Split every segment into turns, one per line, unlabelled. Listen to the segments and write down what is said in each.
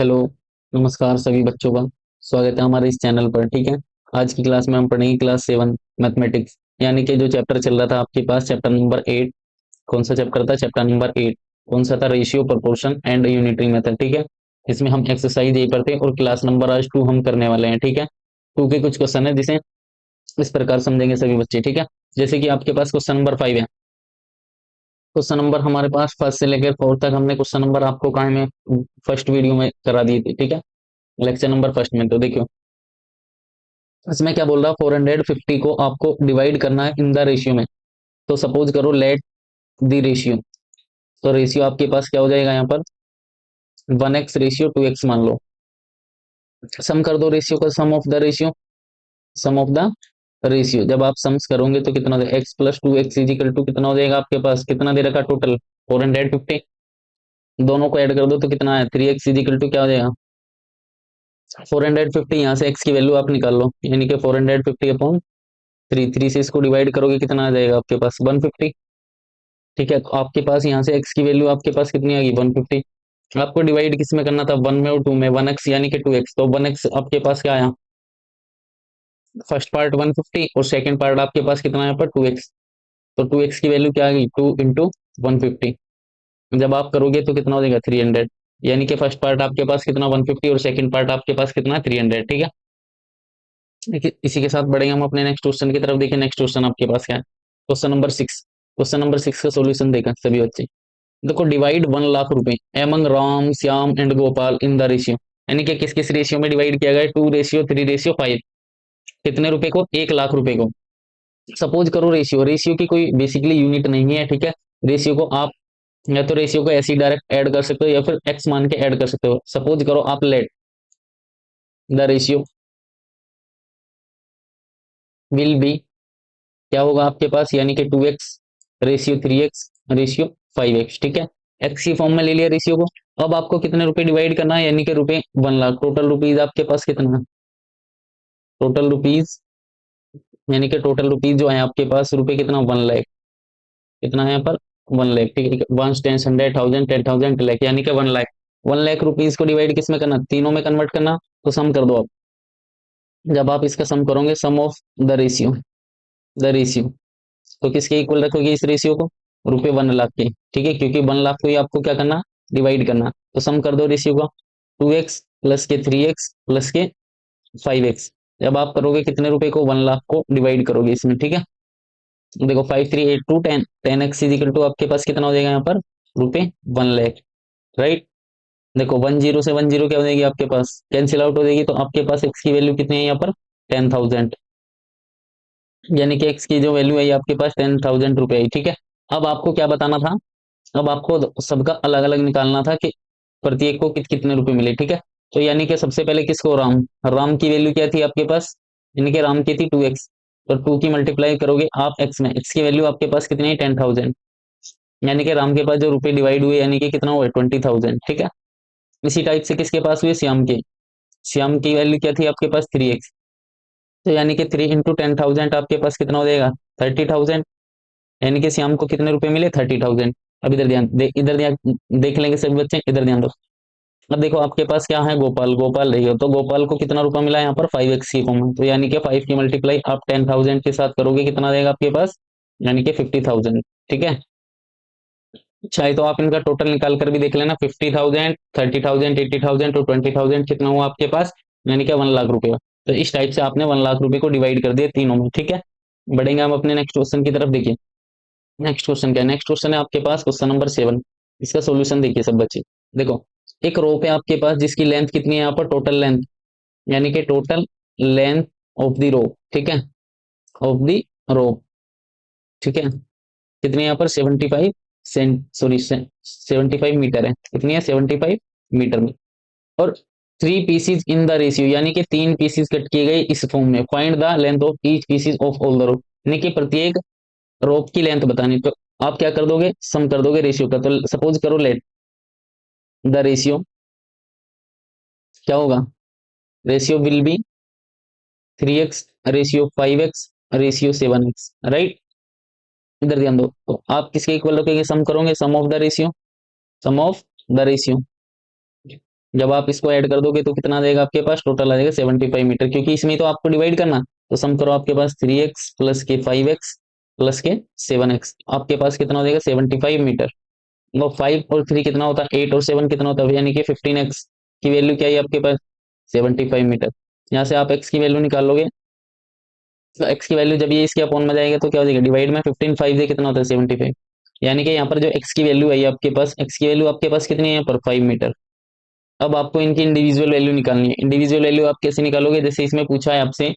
Hello. नमस्कार सभी बच्चों का स्वागत है हमारे इस चैनल पर। ठीक है, आज की क्लास में हम पढ़ेंगे क्लास 7 मैथमेटिक्स, यानी कि जो चैप्टर चल रहा था आपके पास, चैप्टर नंबर 8। कौन सा चैप्टर था? Chapter number 8। कौन सा था? Ratio, proportion and unitary method. ठीक है, इसमें हम एक्सरसाइज यही पढ़ते हैं और क्लास नंबर आज 2 हम करने वाले हैं। ठीक है, 2 के कुछ क्वेश्चन है जिसे इस प्रकार समझेंगे सभी बच्चे। ठीक है, जैसे कि आपके पास क्वेश्चन नंबर 5 है। क्वेश्चन नंबर हमारे पास फर्स्ट से लेकर फोर्थ तक हमने क्वेश्चन नंबर आपको कहाँ में फर्स्ट वीडियो में करा दिए थे। ठीक है, लेक्चर नंबर फर्स्ट में। तो देखियो इसमें क्या बोल रहा है, 450 को आपको डिवाइड करना है इन द रेशियो में। तो सपोज करो लेट द रेशियो। तो रेशियो आपके पास क्या हो जाएगा यहाँ पर? 1x रेशियो 2x मान लो। सम कर दो रेशियो का, sum of the ratio. Sum of the ratio जब आप सम्स करोगे तो कितना हो जाएगा? x plus 2x is equal to कितना हो जाएगा आपके पास? कितना दे रखा टोटल? 450। दोनों को ऐड कर दो तो कितना है? 3x इजिकल टू क्या हो जाएगा? 450। यहाँ से x की वैल्यू आप निकाल लो, यानी कि 450 अपॉन 3 से इसको डिवाइड करोगे कितना आ जाएगा आपके पास? 150। ठीक है, तो आपके पास यहाँ से x की वैल्यू आपके पास कितनी आ गई? 150। आपको डिवाइड किस में करना था? 1 में और 2 में। 1x यानी कि 2x, तो 1x आपके पास क्या आया? फर्स्ट पार्ट 150 और सेकंड पार्ट आपके पास कितना आया पर? 2x। तो 2x की वैल्यू क्या आ गई? 2 इंटू 150। जब आप करोगे तो कितना हो जाएगा? 300। यानी कि फर्स्ट पार्ट आपके पास कितना? 150 और सेकंड पार्ट आपके पास कितना? 300। ठीक है, देखिए इसी के साथ बढ़ेंगे हम अपने नेक्स्ट क्वेश्चन की तरफ। देखिए नेक्स्ट क्वेश्चन आपके पास क्या है? Question number 6। क्वेश्चन नंबर 6 का सोल्यूशन देखा सभी बच्चे। देखो, डिवाइड 1 लाख रुपए among Ram Shyam and Gopal in the ratio. यानी कि किस किस रेशियो में डिवाइड किया गया? 2:3:5। कितने रुपए को? 1 लाख रुपए को। सपोज करो रेशियो, रेशियो की कोई बेसिकली यूनिट नहीं है। ठीक है, रेशियो को आप या तो रेशियो को ऐसे ही डायरेक्ट ऐड कर सकते हो या फिर एक्स मान के ऐड कर सकते हो। सपोज करो आप let the ratio will be, क्या होगा आपके पास? यानी कि 2x ratio 3x ratio 5x। ठीक है, एक्स की फॉर्म में ले लिया रेशियो को। अब आपको कितने रुपए डिवाइड करना है? यानी कि रुपए 1 लाख। टोटल रुपीज आपके पास कितना है? टोटल रुपीज यानी कि टोटल रुपीज जो है आपके पास रुपए कितना? 1 लाख। कितना है यहाँ पर? 1 लाख। ठीक है, 1 10 100 1000 10,000 लाख, यानी कि 1 लाख। 1 लाख रुपीज को डिवाइड किस में करना? तीनों में कन्वर्ट करना। तो सम कर दो आप। जब आप इसका सम करोगे, सम ऑफ द रेशियो, तो किसके इक्वल रखोगे इस रेशियो को? रुपए 1 लाख के। ठीक है, क्योंकि 1 लाख को ही आपको क्या करना? डिवाइड करना। तो सम कर दो रेशियो का। 2x प्लस के 3x प्लस के 5x। जब आप करोगे कितने रुपए को? 1 लाख को डिवाइड करोगे इसमें। ठीक है, देखो 5 3 8 2 10। 10x इज इक्वल टू आपके पास कितना हो जाएगा यहाँ पर? रुपए 1 लाख। राइट, देखो 10 से 10 क्या हो जाएगी आपके पास? कैंसिल आउट हो जाएगी। तो आपके पास x की वैल्यू कितनी है यहाँ पर? 10,000। यानी कि x की जो वैल्यू है आपके पास 10,000 रुपए आई। ठीक है, अब आपको क्या बताना था? अब आपको सबका अलग अलग निकालना था कि प्रत्येक को कितने रुपए मिले। ठीक है, तो यानी कि सबसे पहले किसको? राम। राम की वैल्यू क्या थी आपके पास? यानी कि राम की थी 2x। तो 2 की मल्टीप्लाई करोगे आप x में। x की वैल्यू आपके पास कितनी है? 10,000। यानी कि राम के पास जो रुपए डिवाइड हुए यानी कि कितना हुआ? 20,000। ठीक है, इसी टाइप से किसके पास हुए? श्याम के। श्याम की वैल्यू क्या थी आपके पास? 3x। तो यानी कि 3 इंटू 10,000 आपके पास कितना हो जाएगा? 30,000। यानी कि श्याम को कितने रुपए मिले? 30,000। अब इधर ध्यान दे, इधर ध्यान देख लेंगे सभी बच्चे, इधर ध्यान दो। अब देखो आपके पास क्या है? गोपाल। गोपाल रही हो तो गोपाल को कितना रुपया मिला यहाँ पर? 5x की फॉर्म में। तो यानी कि 5 की मल्टीप्लाई आप 10,000 के साथ करोगे कितना देगा आपके पास? यानी कि 50,000। ठीक है, चाहे तो आप इनका टोटल निकाल कर भी देख लेना। 50,000 30,000 80,000 तो 20,000 कितना हुआ आपके पास? यानी कि 1 लाख रुपए। तो इस टाइप से आपने 1 लाख रुपए को डिवाइड कर दिया तीनों में। ठीक है, बढ़ेंगे हम अपने नेक्स्ट क्वेश्चन की तरफ। देखिए नेक्स्ट क्वेश्चन क्या है? नेक्स्ट क्वेश्चन है आपके पास क्वेश्चन नंबर 7। इसका सोल्यूशन देखिए सब बच्चे। देखो, एक रोप है आपके पास जिसकी लेंथ कितनी है यहाँ पर? टोटल लेंथ, यानी कि total length of the rope. ठीक है, ऑफ द रोप। ठीक है, कितनी है यहाँ पर? 75 सेंट, सॉरी 75 मीटर है। कितनी है? 75 मीटर में। और 3 पीसीज इन द रेशियो, यानी कि 3 पीसीज कट किए गए इस फॉर्म में। Find the length of each PCs of all the rope, यानी कि प्रत्येक रोप की लेंथ बतानी। तो आप क्या कर दोगे? सम कर दोगे रेशियो का। तो सपोज करो लेट द रेशियो क्या होगा? Ratio will be 3x ratio 5x ratio 7x। Right, इधर ध्यान दो। तो आप किसके इक्वल रखोगे? सम करोगे, sum of the ratio, sum of the ratio. जब आप इसको ऐड कर दोगे तो कितना आ जाएगा आपके पास, टोटल आ जाएगा 75 मीटर, क्योंकि इसमें तो आपको डिवाइड करना। तो सम करो, आपके पास 3x प्लस के 5x प्लस के 7x, आपके पास कितना हो जाएगा 75 मीटर। वो 5 और 3 कितना होता है, 8 और 7 कितना होता है, यानी कि 15x की वैल्यू क्या है आपके पास, 75 मीटर। यहाँ से आप x की वैल्यू निकाल लोगे, तो x की वैल्यू जब ये इसके अपॉन में जाएगा तो क्या हो जाएगा, डिवाइड में 15, 5 से कितना होता है 75, यानी कि यहाँ पर जो x की वैल्यू है आपके पास, x की वैल्यू आपके पास कितनी है यहाँ पर 5 मीटर। अब आपको इनकी इंडिविजुअल वैल्यू निकालनी है। इंडिविजुअल वैल्यू आप कैसे निकालोगे, जैसे इसमें पूछा है आपसे,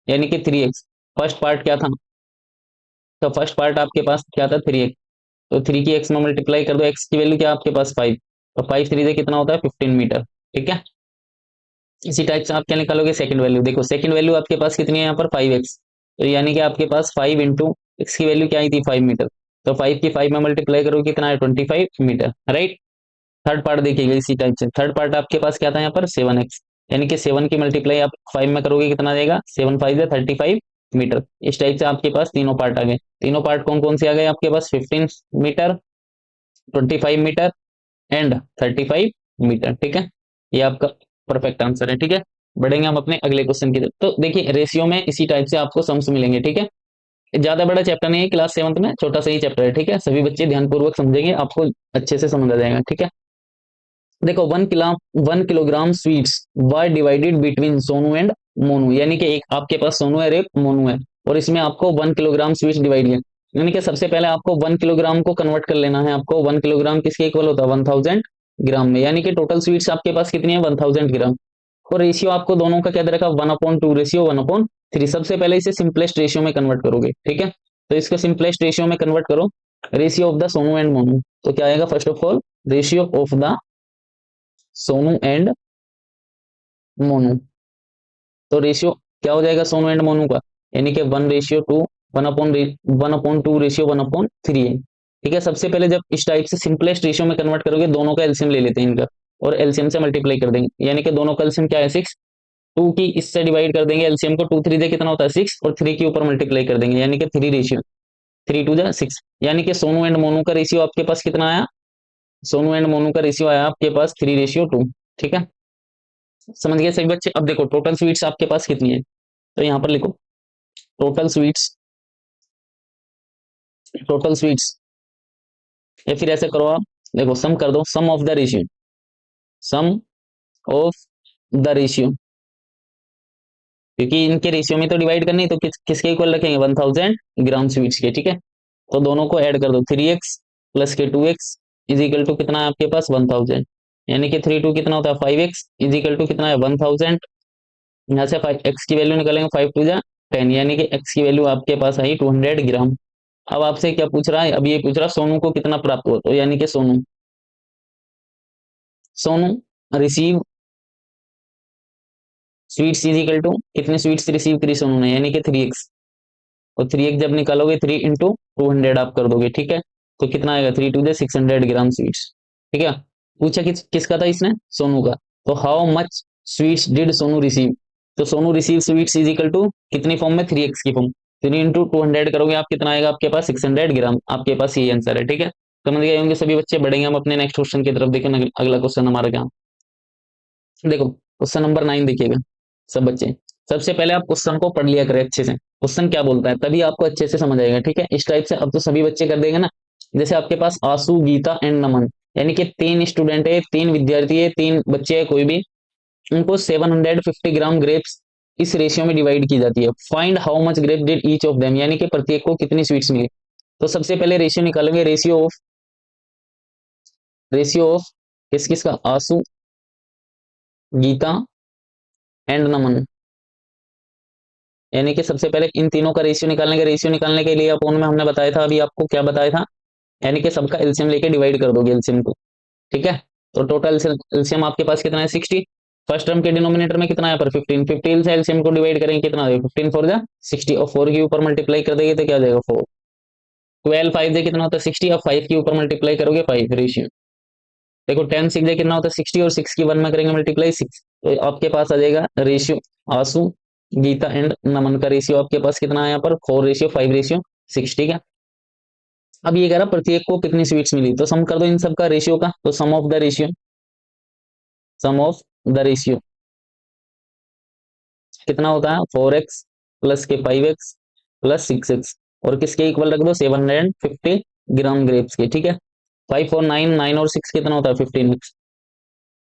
यानी कि 3x, फर्स्ट पार्ट क्या था, तो फर्स्ट पार्ट आपके पास क्या था 3x, तो 3 की x में मल्टीप्लाई कर दो, x की वैल्यू क्या आपके पास 5, तो 5 3 से कितना होता है 15 मीटर, ठीक है। इसी टाइप से आप क्या निकालोगे सेकंड वैल्यू, देखो सेकंड वैल्यू आपके पास कितनी है यहाँ पर 5x, तो यानी कि आपके पास 5 इंटू एक्स की वैल्यू क्या आई थी 5 मीटर, तो 5 की 5 में मल्टीप्लाई करोगे कितना है 25 मीटर, राइट। थर्ड पार्ट देखिएगा इसी टाइप से, थर्ड पार्ट आपके पास क्या था यहाँ पर 7x, यानी कि 7 की मल्टीप्लाई आप 5 में करोगे कितना आ जाएगा 7 5 से 35 मीटर। इस टाइप से आपके पास तीनों पार्ट आ गए। तीनों पार्ट कौन कौन से आ गए आपके पास, 15 मीटर, 25 मीटर एंड 35 मीटर, ठीक है। ये आपका परफेक्ट आंसर है, ठीक है। बढ़ेंगे हम अपने अगले क्वेश्चन की तरफ। तो देखिए रेशियो में इसी टाइप से आपको सम्स मिलेंगे, ठीक है। ज्यादा बड़ा चैप्टर नहीं है, क्लास 7th में छोटा सा ही चैप्टर है, ठीक है। सभी बच्चे ध्यानपूर्वक समझेंगे, आपको अच्छे से समझ आ जाएगा, ठीक है। देखो 1 kilogram sweets were divided between Sonu and Monu, यानी कि एक आपके पास सोनू है और एक मोनू है, और इसमें आपको 1 किलोग्राम स्वीट्स डिवाइड किया, यानी कि सबसे पहले आपको 1 किलोग्राम को कन्वर्ट कर लेना है। आपको 1 किलोग्राम किसके इक्वल होता है 1000 ग्राम में, यानी कि टोटल स्वीट्स आपके पास कितनी है 1000 ग्राम। और रेशियो आपको दोनों का क्या दे रखा, 1/2 रेशियो 1/3। सबसे पहले इसे सिंपलेस्ट रेशियो में कन्वर्ट करोगे, ठीक है। तो इसको सिंपलेस्ट रेशियो में कन्वर्ट करो, ratio of the Sonu and Monu, तो क्या आएगा first of all ratio of the Sonu and Monu, तो रेशियो क्या हो जाएगा सोनू एंड मोनू का, यानी कि 1:2, 1/2 रेशियो 1/3 है, ठीक है। सबसे पहले जब इस टाइप से सिंपलेस्ट रेशियो में कन्वर्ट करोगे, दोनों का एलसीएम ले लेते हैं इनका, और एलसीएम से मल्टीप्लाई कर देंगे, यानी कि दोनों का एलसीएम क्या है 6, 2 की इससे डिवाइड कर देंगे एलसीएम को, 2 3 से कितना होता है 6, और 3 के ऊपर मल्टीप्लाई कर देंगे, यानी कि 3 रेशियो, 3 2 6, यानी कि सोनू एंड मोनू का रेशियो आपके पास कितना आया, सोनू एंड मोनू का रेशियो आया आपके पास 3:2, ठीक है। समझ गए सभी बच्चे। अब देखो टोटल स्वीट्स आपके पास कितनी है, तो यहाँ पर लिखो टोटल स्वीट्स, टोटल स्वीट्स, या फिर ऐसे करो आप, देखो सम कर दो, sum of the ratio, sum of the ratio, क्योंकि इनके रेशियो में तो डिवाइड करनी है, तो किसके इक्वल रखेंगे 1000 ग्राम स्वीट्स के, ठीक है। तो दोनों को ऐड कर दो, 3x प्लस के 2x इज इक्वल टू कितना है आपके पास 1000, यानी कि 3 2 कितना होता है 5x इज इक्वल टू कितना है 1000। यहाँ से 5x की वैल्यू निकालेंगे, 5 2 10, यानी कि x की वैल्यू आपके पास आई 200 ग्राम। अब आपसे क्या पूछ रहा है, अब ये पूछ रहा सोनू को कितना प्राप्त हुआ, तो यानी कि Sonu, Sonu receive sweets is equal to, कितने स्वीट्स रिसीव करी सोनू ने, यानी कि 3x, और 3x जब निकालोगे 3 इंटू 200 आप कर दोगे, ठीक है। तो कितना आएगा 3 2 600 ग्राम स्वीट्स, ठीक है। पूछा किसका था इसने, सोनू का। तो how much sweets did Sonu receive, तो Sonu receive sweets is equal to कितनी फॉर्म में 3x की फॉर्म, 3 इंटू 200 करोगे आप, कितना आएगा आपके पास 600 ग्राम, आपके पास यही आंसर है, ठीक है। समझ गए होंगे सभी बच्चे। बढ़ेंगे हम अपने नेक्स्ट क्वेश्चन की तरफ, देखो अगला क्वेश्चन हमारा क्या, देखो क्वेश्चन नंबर 9 देखिएगा सब बच्चे। सबसे पहले आप क्वेश्चन को पढ़ लिया करें अच्छे से, क्वेश्चन क्या बोलता है, तभी आपको अच्छे से समझ आएगा, ठीक है। इस टाइप से अब तो सभी बच्चे कर देंगे ना। जैसे आपके पास आशु, गीता एंड नमन, यानी कि 3 स्टूडेंट है, 3 विद्यार्थी है, 3 बच्चे है कोई भी, उनको 750 ग्राम ग्रेप्स इस रेशियो में डिवाइड की जाती है। Find how much grape did each of them, यानी कि प्रत्येक को कितनी स्वीट्स मिली। तो सबसे पहले रेशियो निकालेंगे, रेशियो ऑफ किस किस का, आशु, गीता एंड नमन, यानी कि सबसे पहले इन तीनों का रेशियो निकालने का, रेशियो निकालने के लिए अपोन में हमने बताया था, अभी आपको क्या बताया था, यानी कि सबका एलसीएम लेके डिवाइड कर दोगे एलसीएम को, ठीक है। तो टोटल एलसीएम आपके पास कितना है 60, फर्स्ट टर्म के डिनोमिनेटर में कितना है पर 15, 15 से एलसीएम को डिवाइड करेंगे कितना देगा 15 4 जा 60, और 4 के ऊपर मल्टीप्लाई कर देंगे तो क्या जाएगा 4, 12 5 से कितना होता है 60, और 5 के ऊपर मल्टीप्लाई करोगे 5 रेशियो, देखो 10 6 से कितना होता है 60, और 6 की 1 में करेंगे मल्टीप्लाई 6, तो आपके पास आ जाएगा रेशियो आंसू, गीता एंड नमन का रेशियो आपके पास कितना है यहाँ पर 4:5:6, ठीक है। अब ये कह रहा प्रत्येक को कितनी स्वीट्स मिली, तो सम कर दो इन सब का रेशियो का, तो sum of the ratio, sum of the ratio कितना होता है 4x प्लस के 5x प्लस 6x और किसके इक्वल रख दो 750 ग्राम ग्रेप्स के, ठीक है। 5 और 9, 9 और 6 कितना होता है 15x।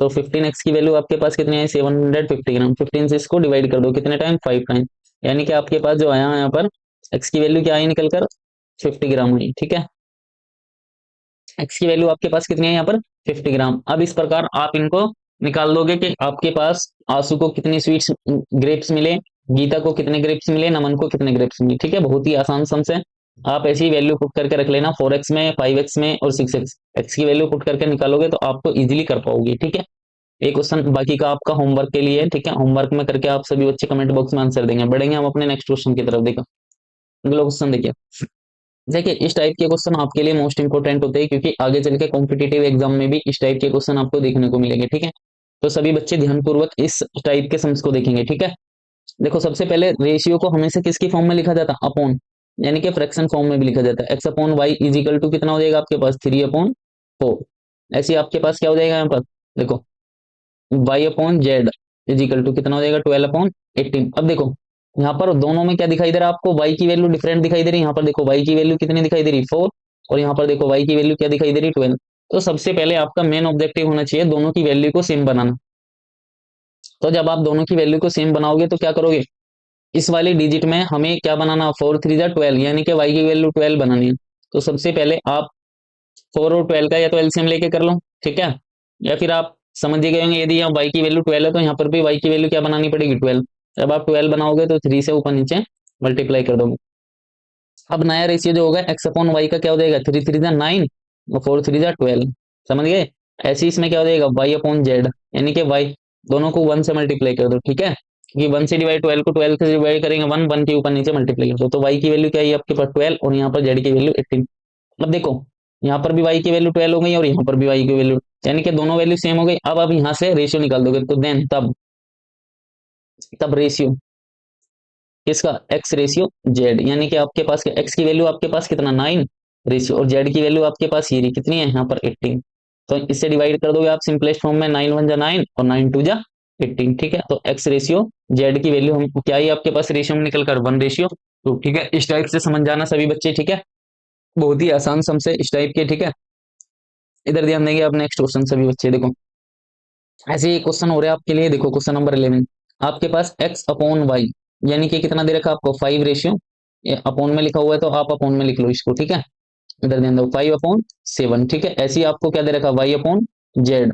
तो 15x की वैल्यू आपके पास कितनी है 750 ग्राम। 15 से इसको डिवाइड कर दो कितने टाइम 5 टाइम, यानी कि आपके पास जो आया यहाँ पर x की वैल्यू क्या आई निकल कर 50 ग्राम आई, ठीक है। x की वैल्यू आपके पास कितनी है यहाँ पर 50 ग्राम। अब इस प्रकार आप इनको निकाल दोगे कि आपके पास आंसू को कितनी स्वीट्स ग्रेप्स मिले, गीता को कितने ग्रेप्स मिले, नमन को कितने ग्रेप्स मिले, ठीक है। बहुत ही आसान सम से आप ऐसी वैल्यू पुट करके रख लेना 4x में 5x में और 6x x की वैल्यू पुट करके निकालोगे तो आप तो इजीली कर पाओगे, ठीक है। एक क्वेश्चन बाकी का आपका होमवर्क के लिए, ठीक है। होमवर्क में करके आप सभी बच्चे कमेंट बॉक्स में आंसर देंगे। बढ़ेंगे हम अपने नेक्स्ट क्वेश्चन की तरफ। देखो अगला क्वेश्चन देखिए। देखिए इस टाइप के क्वेश्चन आपके लिए मोस्ट इंपोर्टेंट होते हैं क्योंकि आगे चल के कॉम्पिटिटिव एग्जाम में भी इस टाइप के क्वेश्चन आपको देखने को मिलेंगे, ठीक है। तो सभी बच्चे ध्यानपूर्वक इस टाइप के सम्स को देखेंगे, ठीक है। देखो सबसे पहले रेशियो को हमेशा किसकी फॉर्म में लिखा जाता है अपॉन, यानी कि फ्रैक्शन फॉर्म में भी लिखा जाता है। X upon Y is equal to कितना हो जाएगा आपके पास 3/4। ऐसे आपके पास क्या हो जाएगा यहाँ पर देखो Y upon Z is equal to कितना हो जाएगा 12/18। अब देखो यहाँ पर दोनों में क्या दिखाई दे रहा है आपको, y की वैल्यू डिफरेंट दिखाई दे रही है। यहाँ पर देखो y की वैल्यू कितनी दिखाई दे रही है 4 और यहाँ पर देखो y की वैल्यू क्या दिखाई दे रही है 12। तो सबसे पहले आपका मेन ऑब्जेक्टिव होना चाहिए दोनों की वैल्यू को सेम बनाना। तो जब आप दोनों की वैल्यू को सेम बनाओगे तो क्या करोगे, इस वाली डिजिट में हमें क्या बनाना 4×3 = 12 यानी कि y की वैल्यू 12 बनानी है। तो सबसे पहले आप 4 और 12 का या तो एलसीएम लेके कर लो, ठीक है। या फिर आप समझ गए होंगे यदि यहाँ y की वैल्यू 12 है तो यहाँ पर भी y की वैल्यू क्या बनानी पड़ेगी 12। जब आप 12 बनाओगे तो 3 से ऊपर नीचे मल्टीप्लाई कर दोगे। अब नया रेशियो जो होगा x अपॉन वाई का क्या हो जाएगा 3×3 = 9 और 4×3 = 12। समझ गए। ऐसे ही इसमें क्या हो जाएगा y अपॉन जेड यानी कि y दोनों को 1 से मल्टीप्लाई कर दो, ठीक है। क्योंकि 1 से डिवाइड 12 को 12 से डिवाइड करेंगे 1 1 के ऊपर नीचे मल्टीप्लाई कर दो तो y की वैल्यू क्या है आपके पास 12 और यहाँ पर z की वैल्यू 18। अब देखो यहाँ पर भी y की वैल्यू 12 हो गई और यहाँ पर भी y की वैल्यू, यानी कि दोनों वैल्यू सेम हो गई। अब आप यहाँ से रेशियो निकाल दोगे तो देन तब रेशियो किसका x रेशियो z, यानी कि आपके पास x की वैल्यू आपके पास कितना 9 रेशियो और z की वैल्यू आपके पास ये रही कितनी है यहाँ पर 18। तो इससे डिवाइड कर दोगे आप सिंपलेस्ट फॉर्म में 9 1 जा 9 और 9 2 जा 18, ठीक है। तो x रेशियो z की वैल्यू हम क्या ही आपके पास रेशियो में निकल कर 1:2, ठीक है। इस टाइप से समझ जाना सभी बच्चे, ठीक है। बहुत ही आसान सम से इस टाइप के, ठीक है। इधर ध्यान देंगे आप नेक्स्ट क्वेश्चन सभी बच्चे देखो। ऐसे एक क्वेश्चन हो रहा है आपके लिए, देखो क्वेश्चन नंबर 11। आपके पास x अपॉन वाई यानी कि कितना दे रखा है आपको 5 रेशियो, अपॉन में लिखा हुआ है तो आप अपॉन में लिख लो इसको, ठीक है। इधर ध्यान दो 5/7, ठीक है। ऐसे ही आपको क्या दे रखा है y अपॉन जेड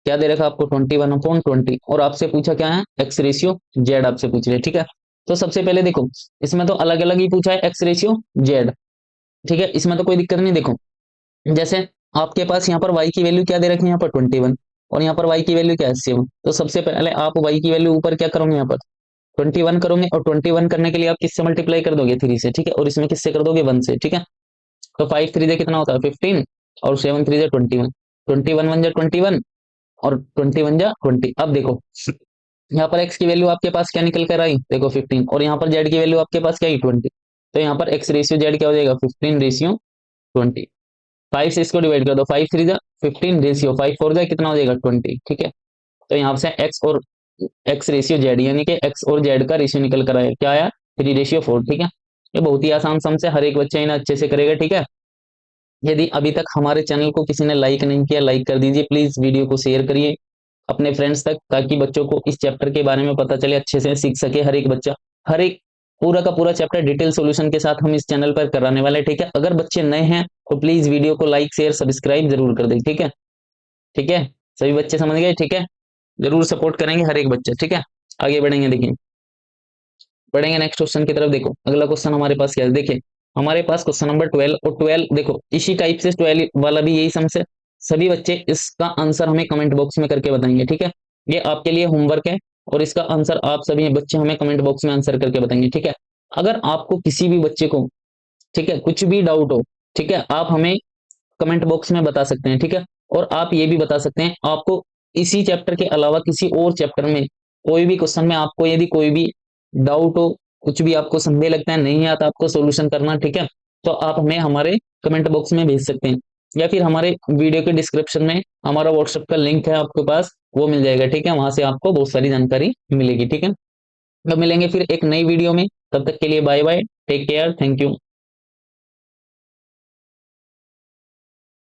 क्या दे रखा है आपको 21/20 और आपसे पूछा क्या है x रेशियो जेड आपसे पूछ रहे, ठीक है। तो सबसे पहले देखो इसमें तो अलग अलग ही पूछा है x रेशियो जेड, ठीक है। इसमें तो कोई दिक्कत नहीं। देखो जैसे आपके पास यहाँ पर y की वैल्यू क्या दे रखी है यहाँ पर 21 और यहाँ पर y की वैल्यू क्या है 7। तो सबसे पहले आप y की वैल्यू ऊपर क्या करोगे यहाँ पर 21 करोगे और 21 करने के लिए आप किससे मल्टीप्लाई कर दोगे 3 से, ठीक है। और इसमें किससे कर दोगे 1 से, ठीक है। तो 5 3 कितना होता है 15 और 7 3 21, 21 1 21 और 21 20। अब देखो यहाँ पर x की वैल्यू आपके पास क्या निकल कर आई देखो 15 और यहाँ पर z की वैल्यू आपके पास क्या आई 20। तो यहाँ पर x रेशियो z क्या हो जाएगा 15:20। 5 से इसको डिवाइड कर दो 5 3 15 रेशियो 5 4 कितना हो जाएगा 20, ठीक है। तो यहाँ से x और x रेशियो जेड यानी कि x और z का रेशियो निकल कर आया क्या आया 3:4, ठीक है। ये बहुत ही आसान सम से हर एक बच्चा इन्हें अच्छे से करेगा, ठीक है। यदि अभी तक हमारे चैनल को किसी ने लाइक नहीं किया लाइक कर दीजिए प्लीज, वीडियो को शेयर करिए अपने फ्रेंड्स तक ताकि बच्चों को इस चैप्टर के बारे में पता चले, अच्छे से सीख सके हर एक बच्चा। हर एक पूरा का पूरा चैप्टर डिटेल सॉल्यूशन के साथ हम इस चैनल पर कराने वाले, ठीक है। अगर बच्चे नए हैं तो प्लीज वीडियो को लाइक शेयर सब्सक्राइब जरूर कर दें, ठीक है। ठीक है सभी बच्चे समझ गए, ठीक है। जरूर सपोर्ट करेंगे हर एक बच्चा, ठीक है। आगे बढ़ेंगे, देखिए बढ़ेंगे नेक्स्ट क्वेश्चन की तरफ। देखो अगला क्वेश्चन हमारे पास क्या है, देखिए हमारे पास क्वेश्चन नंबर 12 और 12 देखो इसी टाइप से 12 वाला भी यही सम से सभी बच्चे इसका आंसर हमें कमेंट बॉक्स में करके बताएंगे, ठीक है। ये आपके लिए होमवर्क है और इसका आंसर आप सभी बच्चे हमें कमेंट बॉक्स में आंसर करके बताएंगे, ठीक है। अगर आपको किसी भी बच्चे को, ठीक है, कुछ भी डाउट हो, ठीक है, आप हमें कमेंट बॉक्स में बता सकते हैं, ठीक है। और आप ये भी बता सकते हैं आपको इसी चैप्टर के अलावा किसी और चैप्टर में कोई भी क्वेश्चन में आपको यदि कोई भी डाउट हो, कुछ भी आपको संदेह लगता है नहीं आता आपको सॉल्यूशन करना, ठीक है, तो आप हमें हमारे कमेंट बॉक्स में भेज सकते हैं। या फिर हमारे वीडियो के डिस्क्रिप्शन में हमारा व्हाट्सएप का लिंक है आपके पास, वो मिल जाएगा। ठीक है, वहां से आपको बहुत सारी जानकारी मिलेगी। ठीक है, तो मिलेंगे फिर एक नई वीडियो में, तब तक के लिए bye bye, take care, thank you.